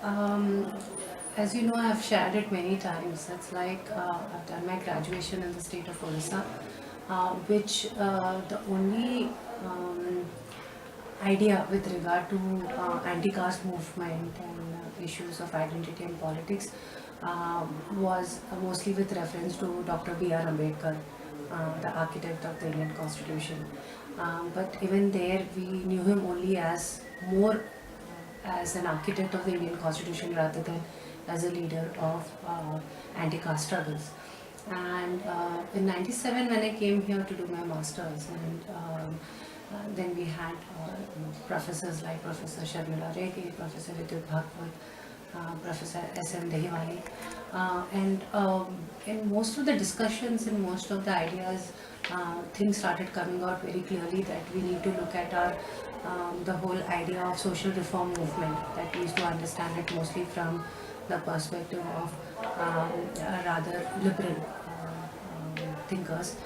Um, as you know, I've shared it many times. It's like I've done my graduation in the state of Orissa, which the only idea with regard to anti-caste movement and issues of identity and politics was mostly with reference to Dr. B.R. Ambedkar, the architect of the Indian Constitution. But even there, we knew him only as more as an architect of the Indian Constitution rather than as a leader of anti-caste struggles. And in '97, when I came here to do my masters, and then we had professors like Professor Sharmila Rege, Professor Vidut Bhagwat, Professor S.M. Dehiwali. And in most of the discussions and most of the ideas, things started coming out very clearly that we need to look at the whole idea of social reform movement, that we used to understand it mostly from the perspective of rather liberal thinkers.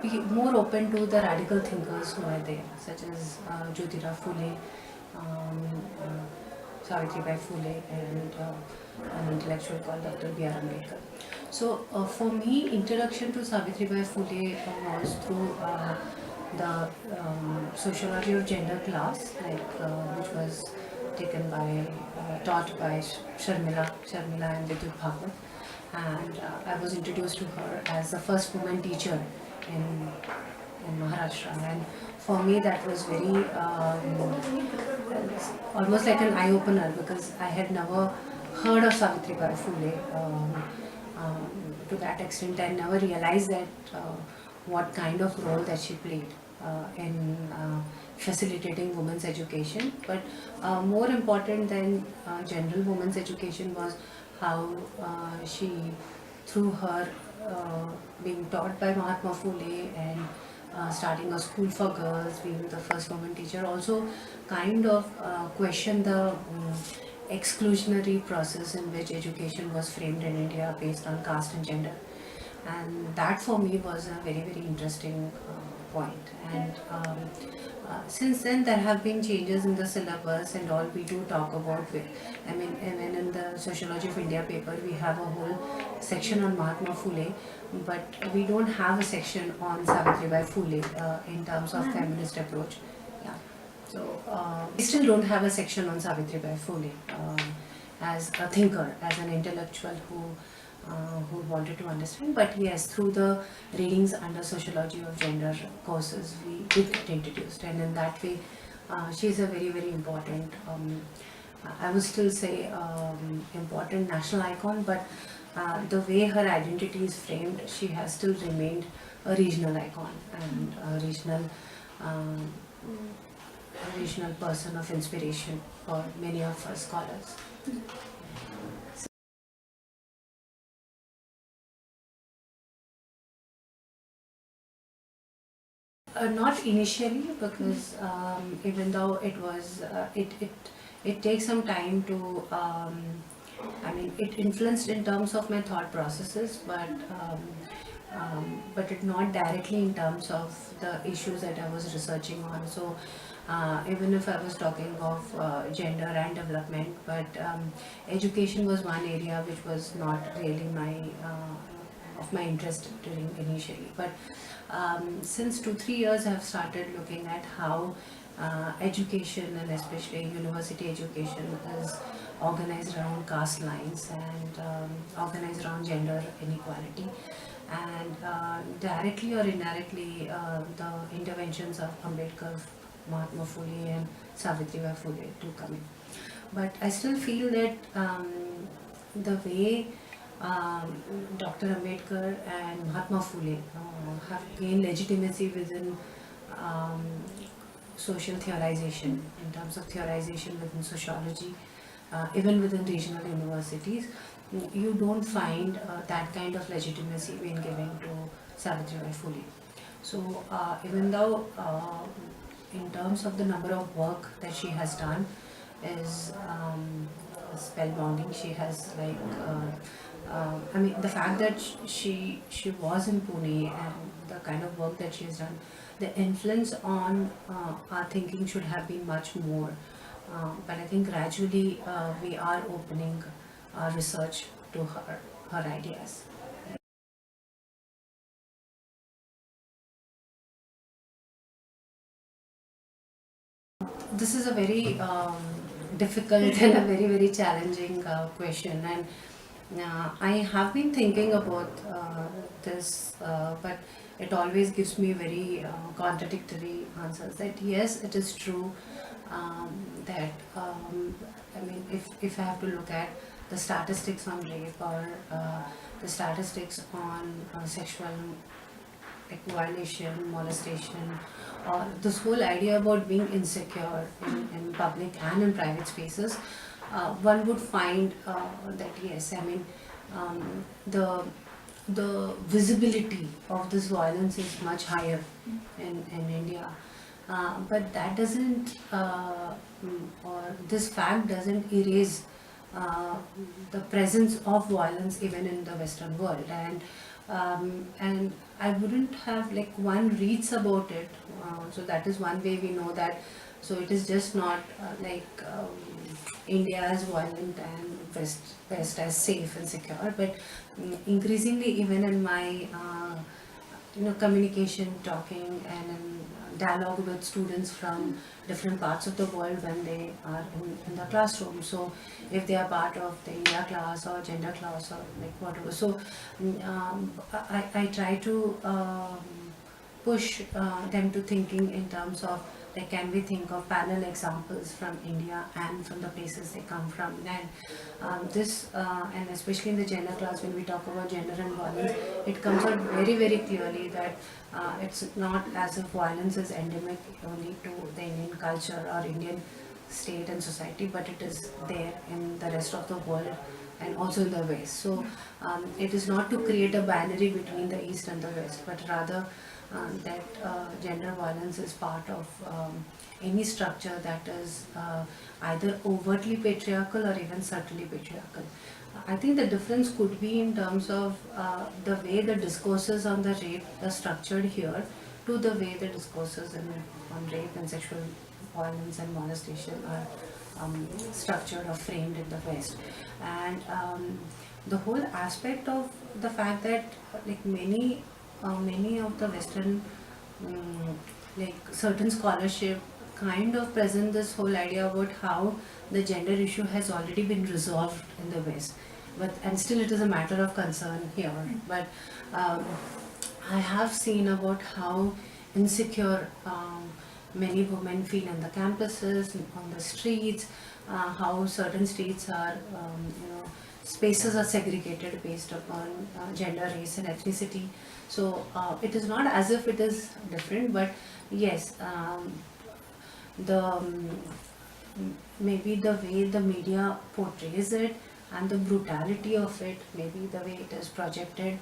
Be more open to the radical thinkers who are there, such as Jyotirao Phule, um, Savitribai Phule, and an intellectual called Dr. B.R. Ambedkar. So for me, introduction to Savitribai Phule was through the sociology of gender class, which was taken by, taught by Sharmila and Vidut Bhagwat, and I was introduced to her as the first woman teacher in Maharashtra, and for me that was very almost like an eye opener because I had never heard of Savitribai Phule to that extent. I never realized that what kind of role that she played in facilitating women's education. But more important than general women's education was how she, through her being taught by Mahatma Phule and starting a school for girls, being the first woman teacher, also kind of questioned the exclusionary process in which education was framed in India based on caste and gender. And that for me was a very, very interesting point. And since then, there have been changes in the syllabus and all. We do talk about it. I mean, even in the Sociology of India paper, we have a whole section on Mahatma Phule, but we don't have a section on Savitribai Phule in terms of feminist approach. Yeah. So we still don't have a section on Savitribai Phule as a thinker, as an intellectual who wanted to understand. But yes, through the readings under sociology of gender courses, we did get introduced, and in that way, she is a very, very important, I would still say, important national icon. But the way her identity is framed, she has still remained a regional icon and um, a regional person of inspiration for many of us scholars. Not initially, because even though it takes some time to, I mean, it influenced in terms of my thought processes, but it not directly in terms of the issues that I was researching on. So even if I was talking of gender and development, but education was one area which was not really of my interest during initially. But since 2-3 years, I've started looking at how education, and especially university education, is organized around caste lines and organized around gender inequality. And directly or indirectly, the interventions of Ambedkar, Mahatma Phule, and Savitribai Phule do come in. But I still feel that the way Dr. Ambedkar and Mahatma Phule have gained legitimacy within um, social theorization, in terms of theorization within sociology, even within regional universities. You don't find that kind of legitimacy being given to Savitribai Phule. So even though in terms of the number of work that she has done is spellbinding, she has I mean, the fact that she was in Pune and the kind of work that she has done, the influence on our thinking should have been much more. But I think gradually we are opening our research to her ideas. This is a very difficult and a very challenging question, and I have been thinking about this, but it always gives me very contradictory answers. That yes, it is true that I mean, if I have to look at the statistics on rape or the statistics on sexual like violation, molestation, or this whole idea about being insecure in public and in private spaces, one would find that yes, I mean, the visibility of this violence is much higher in India. But that doesn't, or this fact doesn't erase uh, the presence of violence even in the Western world. And I wouldn't have like one reads about it. So that is one way we know that. So it is just not India as violent and West as safe and secure, but increasingly even in my communication, talking, and in dialogue with students from different parts of the world when they are in the classroom. So if they are part of the India class or gender class or like whatever. So I try to push them to thinking in terms of like can we think of parallel examples from India and from the places they come from. And and especially in the gender class when we talk about gender and violence, it comes out very clearly that it's not as if violence is endemic only to the Indian culture or Indian state and society, but it is there in the rest of the world and also in the West. So it is not to create a binary between the East and the West, but rather that gender violence is part of any structure that is either overtly patriarchal or even subtly patriarchal. I think the difference could be in terms of the way the discourses on the rape are structured here to the way the discourses on rape and sexual violence and molestation are structured or framed in the West. And the whole aspect of the fact that like many of the Western like certain scholarship kind of present this whole idea about how the gender issue has already been resolved in the West, but and still it is a matter of concern here. But um, I have seen about how insecure many women feel in the campuses, on the streets, how certain streets are, spaces are segregated based upon gender, race, and ethnicity. So it is not as if it is different, but yes, the maybe the way the media portrays it and the brutality of it, maybe the way it is projected,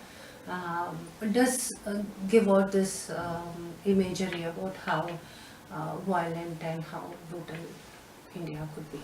does give out this imagery about how violent and how brutal India could be.